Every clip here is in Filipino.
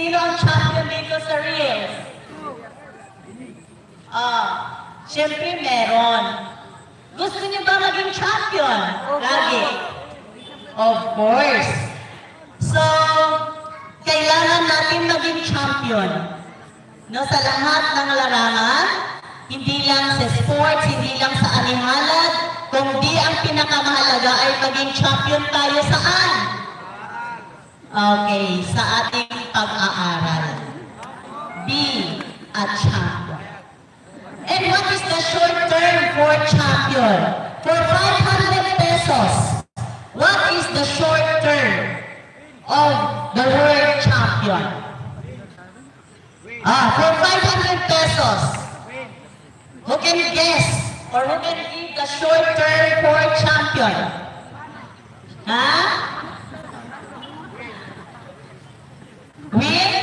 Sino ang champion dito sa Reels? Siyempre meron. Gusto niyo ba maging champion? Lagi. Of course. So, kailangan natin maging champion. No, sa lahat ng larangan, hindi lang sa sports, hindi lang sa anihalad, kundi ang pinakamahalaga ay maging champion tayo saan? Okay, sa ating pag-aaral. Be a champion. And what is the short term for champion? For 500 pesos, what is the short term of the word champion? For 500 pesos, who can guess or who can give the short term for champion? Win?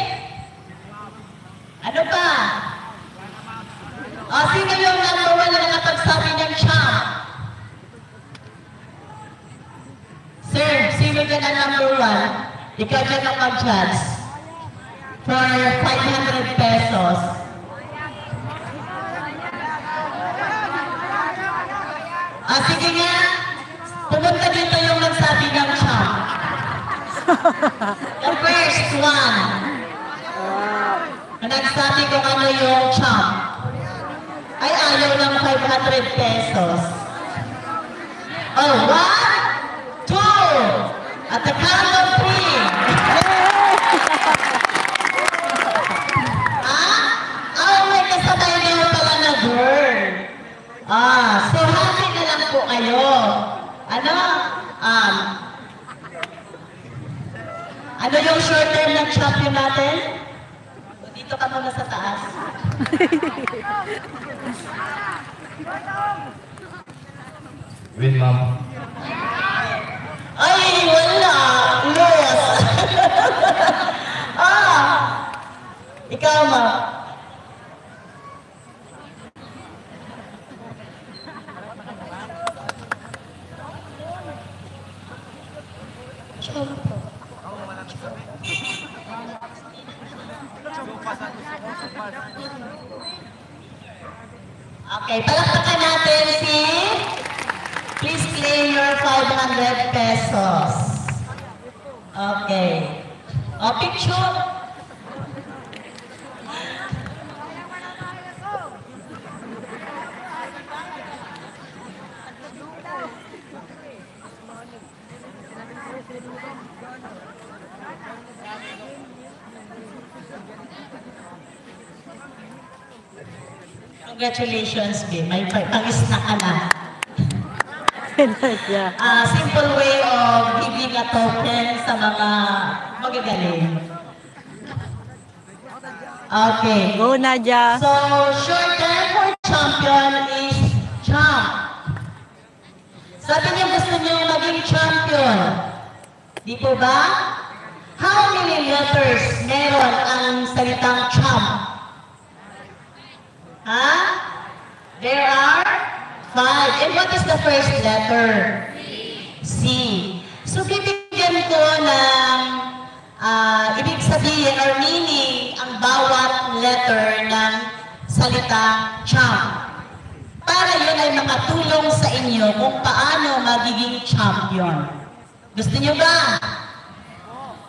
Ano pa? Sino yung number 1 na nakapagsabi ng champ? Sir, sino dyan ang number 1? Ikaw dyan ang mag-judge. For 500 pesos. Sige nga. Pumunta dito yung nagsabi ng champ. The first one. Nagsabi kung ano yung champ. Ay, ayaw ng 500 pesos. 1, 2. At the count of 3. May kasabay niyo pala na girl. So happy na lang po kayo. Ano yung short term ng champion natin? Dito ka muna sa taas. Win, ma'am. Ay, wala. Loss. Ikaw, ma'am. Okay, palakpakan natin si... Please claim your 500 pesos. Okay. Picture. Congratulations, Bim. May pang-snack ka na. Simple way of giving a token sa mga magagaling. Okay. Go, Nadia. So, short term for champion is champ. Sabi niyo gusto niyo maging champion. Di po ba? How many letters meron ang salitang champ? There are 5. And what is the first letter? C. So, bibigyan ko ng ibig sabihin or meaning ang bawat letter ng salitang champ. Para yun ay makatulong sa inyo kung paano magiging champion. Gusto niyo ba?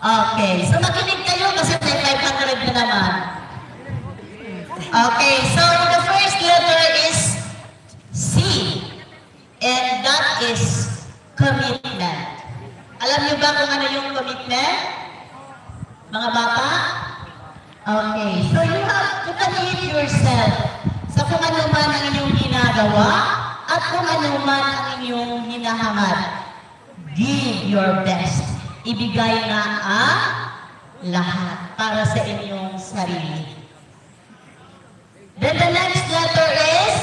Okay. So, makinig kayo kasi may 500 na naman. Okay. So, the first letter is C. And that is commitment. Alam niyo ba kung ano yung commitment? Mga bata? Okay. So, you can commit yourself sa kung ano man ang inyong ginagawa at kung ano man ang inyong hinahangad. Give your best. Ibigay na ang lahat para sa inyong sarili. Then the next letter is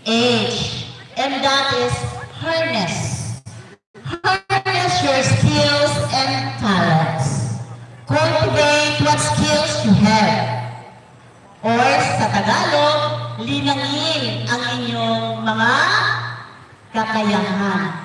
H. And that is harness. Harness your skills and talents. Cultivate what skills you have. Or sa Tagalog, linangin ang inyong mga kakayahan.